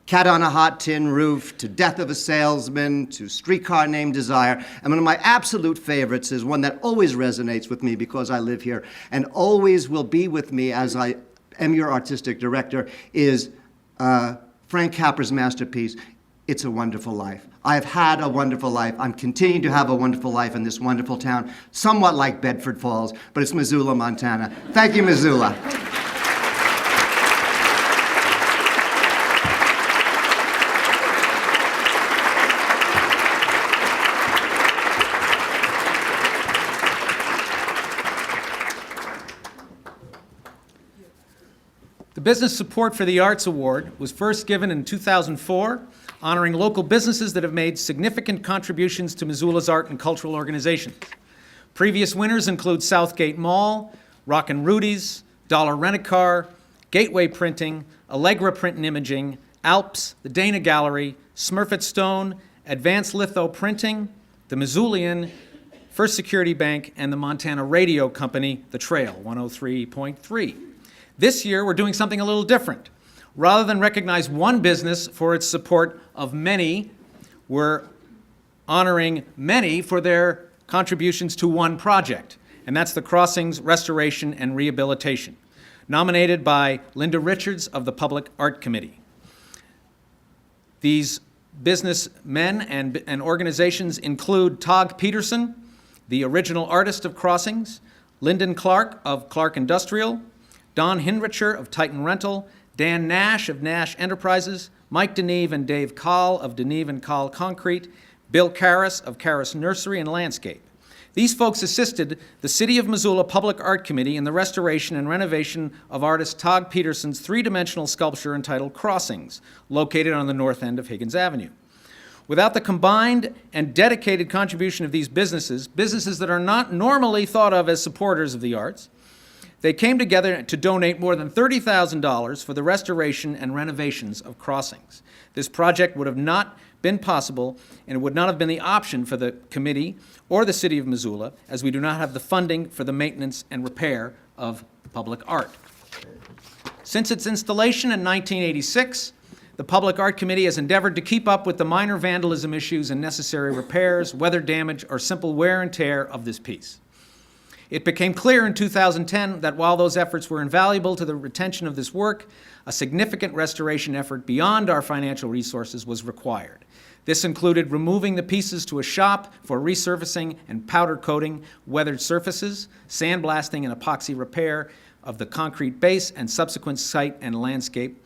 Cat on a Hot Tin Roof, to Death of a Salesman, to Streetcar Named Desire. And one of my absolute favorites is one that always resonates with me because I live here and always will be with me as I am your artistic director, is Frank Capra's masterpiece, It's a Wonderful Life. I've had a wonderful life. I'm continuing to have a wonderful life in this wonderful town, somewhat like Bedford Falls, but it's Missoula, Montana. Thank you, Missoula. The Business Support for the Arts Award was first given in 2004 honoring local businesses that have made significant contributions to Missoula's art and cultural organizations. Previous winners include Southgate Mall, Rockin' Rudy's, Dollar Rent-A-Car, Gateway Printing, Allegra Print and Imaging, Alps, the Dana Gallery, Smurfit Stone, Advanced Litho Printing, the Missoulian, First Security Bank, and the Montana Radio Company, The Trail, 103.3. This year, we're doing something a little different. Rather than recognize one business for its support of many, we're honoring many for their contributions to one project, and that's the Crossings Restoration and Rehabilitation, nominated by Linda Richards of the Public Art Committee. These businessmen and organizations include Tog Peterson, the original artist of Crossings, Lyndon Clark of Clark Industrial, Don Hinricher of Titan Rental, Dan Nash of Nash Enterprises, Mike DeNeve and Dave Kahl of DeNeve and Kahl Concrete, Bill Karras of Karras Nursery and Landscape. These folks assisted the City of Missoula Public Art Committee in the restoration and renovation of artist Tog Peterson's three-dimensional sculpture entitled Crossings, located on the north end of Higgins Avenue. Without the combined and dedicated contribution of these businesses that are not normally thought of as supporters of the arts, they came together to donate more than $30,000 for the restoration and renovations of Crossings. This project would have not been possible, and it would not have been the option for the committee or the City of Missoula, as we do not have the funding for the maintenance and repair of public art. Since its installation in 1986, the Public Art Committee has endeavored to keep up with the minor vandalism issues and necessary repairs, weather damage, or simple wear and tear of this piece. It became clear in 2010 that while those efforts were invaluable to the retention of this work, a significant restoration effort beyond our financial resources was required. This included removing the pieces to a shop for resurfacing and powder coating weathered surfaces, sandblasting and epoxy repair of the concrete base, and subsequent site and landscape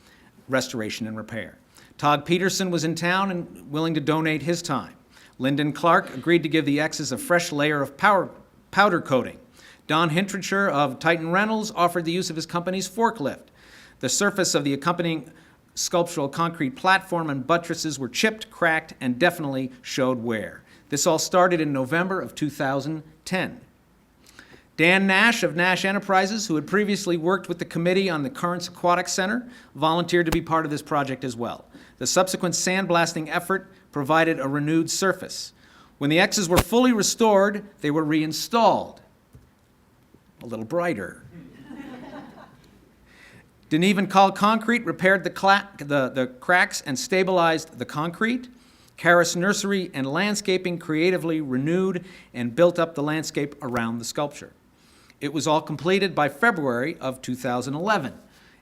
restoration and repair. Tog Peterson was in town and willing to donate his time. Lyndon Clark agreed to give the X's a fresh layer of powder coating. Don Hintricher of Titan Rentals offered the use of his company's forklift. The surface of the accompanying sculptural concrete platform and buttresses were chipped, cracked, and definitely showed wear. This all started in November of 2010. Dan Nash of Nash Enterprises, who had previously worked with the committee on the Currents Aquatic Center, volunteered to be part of this project as well. The subsequent sandblasting effort provided a renewed surface. When the X's were fully restored, they were reinstalled. A little brighter. DeNeve and Kahl Concrete repaired the cracks and stabilized the concrete. Karras Nursery and Landscaping creatively renewed and built up the landscape around the sculpture. It was all completed by February of 2011.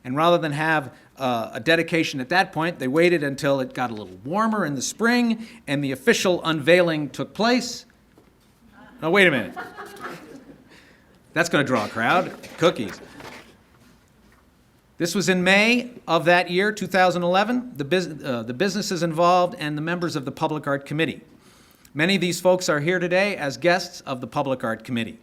And rather than have a dedication at that point, they waited until it got a little warmer in the spring and the official unveiling took place. Now, wait a minute. That's going to draw a crowd. Cookies. This was in May of that year, 2011, the businesses involved and the members of the Public Art Committee. Many of these folks are here today as guests of the Public Art Committee.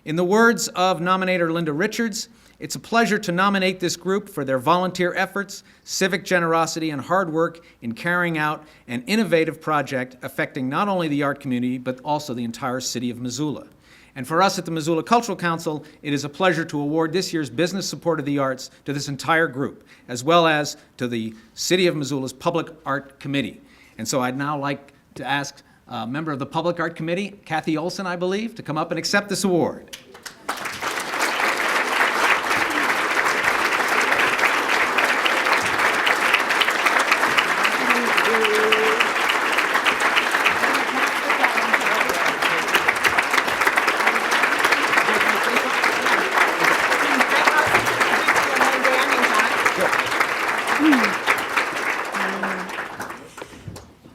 In the words of nominator Linda Richards, it's a pleasure to nominate this group for their volunteer efforts, civic generosity, and hard work in carrying out an innovative project affecting not only the art community, but also the entire city of Missoula. And for us at the Missoula Cultural Council, it is a pleasure to award this year's Business Support of the Arts to this entire group, as well as to the City of Missoula's Public Art Committee. And so I'd now like to ask a member of the Public Art Committee, Kathy Olson, I believe, to come up and accept this award.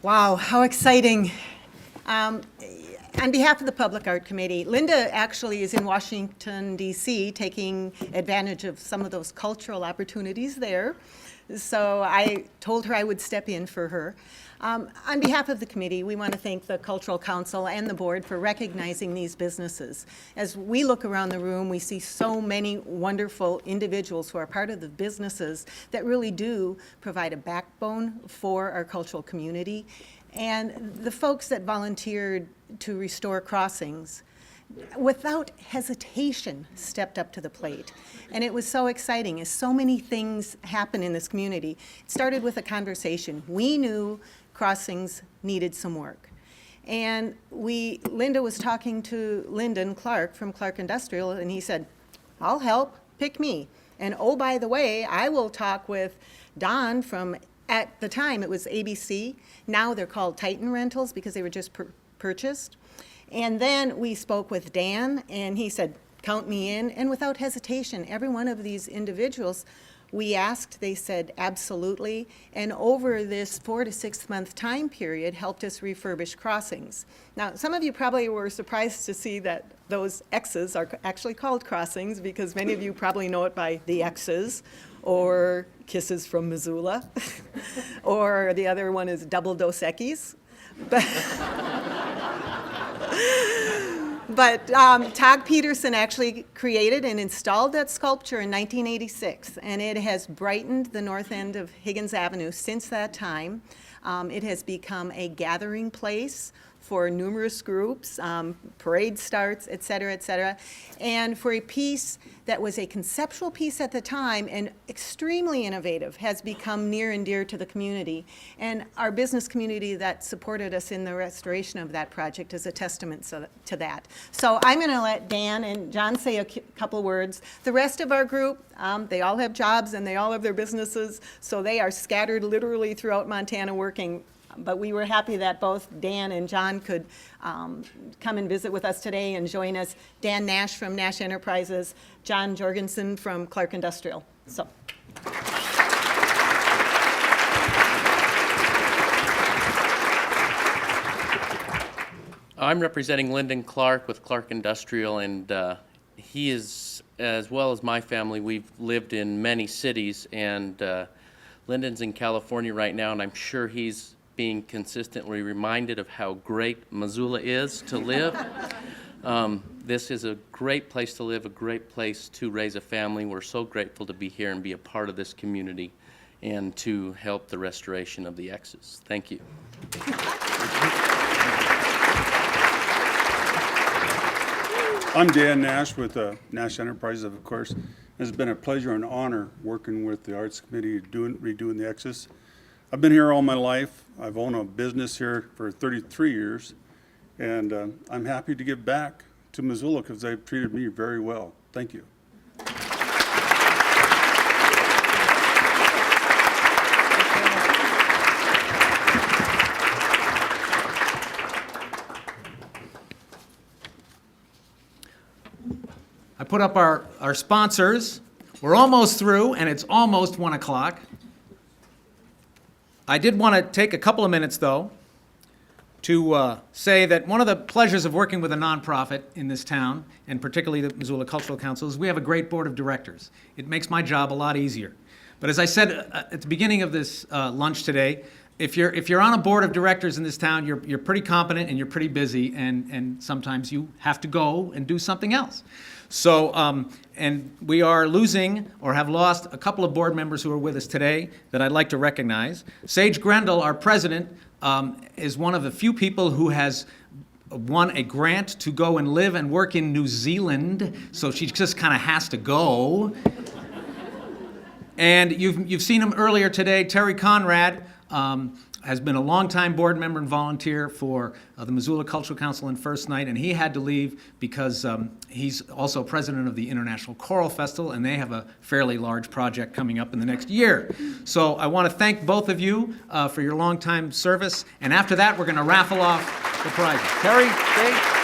Wow, how exciting. On behalf of the Public Art Committee, Linda actually is in Washington, D.C., taking advantage of some of those cultural opportunities there. So I told her I would step in for her. On behalf of the committee, we want to thank the Cultural Council and the board for recognizing these businesses. As we look around the room, we see so many wonderful individuals who are part of the businesses that really do provide a backbone for our cultural community. And the folks that volunteered to restore crossings, without hesitation, stepped up to the plate. And it was so exciting as so many things happen in this community. It started with a conversation. We knew crossings needed some work. And Linda was talking to Lyndon Clark from Clark Industrial, and he said, I'll help, pick me. And oh, by the way, I will talk with Don from, at the time it was ABC. Now they're called Titan Rentals because they were just purchased. And then we spoke with Dan, and he said, count me in. And without hesitation, every one of these individuals we asked, they said absolutely, and over this 4 to 6 month time period helped us refurbish crossings. Now, some of you probably were surprised to see that those X's are actually called crossings because many of you probably know it by the X's or Kisses from Missoula, or the other one is Double Dos Equis. But Tag Peterson actually created and installed that sculpture in 1986, and it has brightened the north end of Higgins Avenue since that time. It has become a gathering place for numerous groups, parade starts, et cetera, and for a piece that was a conceptual piece at the time and extremely innovative has become near and dear to the community. And our business community that supported us in the restoration of that project is a testament to that. So I'm going to let Dan and John say a couple words. The rest of our group, they all have jobs and they all have their businesses, so they are scattered literally throughout Montana working. But we were happy that both Dan and John could come and visit with us today and join us. Dan Nash from Nash Enterprises, John Jorgensen from Clark Industrial. So. I'm representing Lyndon Clark with Clark Industrial, and he is, as well as my family, we've lived in many cities, and Lyndon's in California right now, and I'm sure he's being consistently reminded of how great Missoula is to live. This is a great place to live, a great place to raise a family. We're so grateful to be here and be a part of this community and to help the restoration of the X's. Thank you. I'm Dan Nash with Nash Enterprises, of course. It's been a pleasure and honor working with the Arts Committee redoing the X's. I've been here all my life. I've owned a business here for 33 years, and I'm happy to give back to Missoula because they've treated me very well. Thank you. I put up our sponsors. We're almost through, and it's almost 1 o'clock. I did want to take a couple of minutes, though, to say that one of the pleasures of working with a nonprofit in this town, and particularly the Missoula Cultural Council, is we have a great board of directors. It makes my job a lot easier. But as I said at the beginning of this lunch today, if you're on a board of directors in this town, you're pretty competent and you're pretty busy, and sometimes you have to go and do something else. So, and we are losing or have lost a couple of board members who are with us today that I'd like to recognize. Sage Grendel, our president, is one of the few people who has won a grant to go and live and work in New Zealand, so she just kind of has to go. And you've seen him earlier today. Terry Conrad has been a longtime board member and volunteer for the Missoula Cultural Council and First Night, and he had to leave because he's also president of the International Choral Festival, and they have a fairly large project coming up in the next year. So I want to thank both of you for your longtime service, and after that, we're going to raffle off the prizes. Terry, Dave.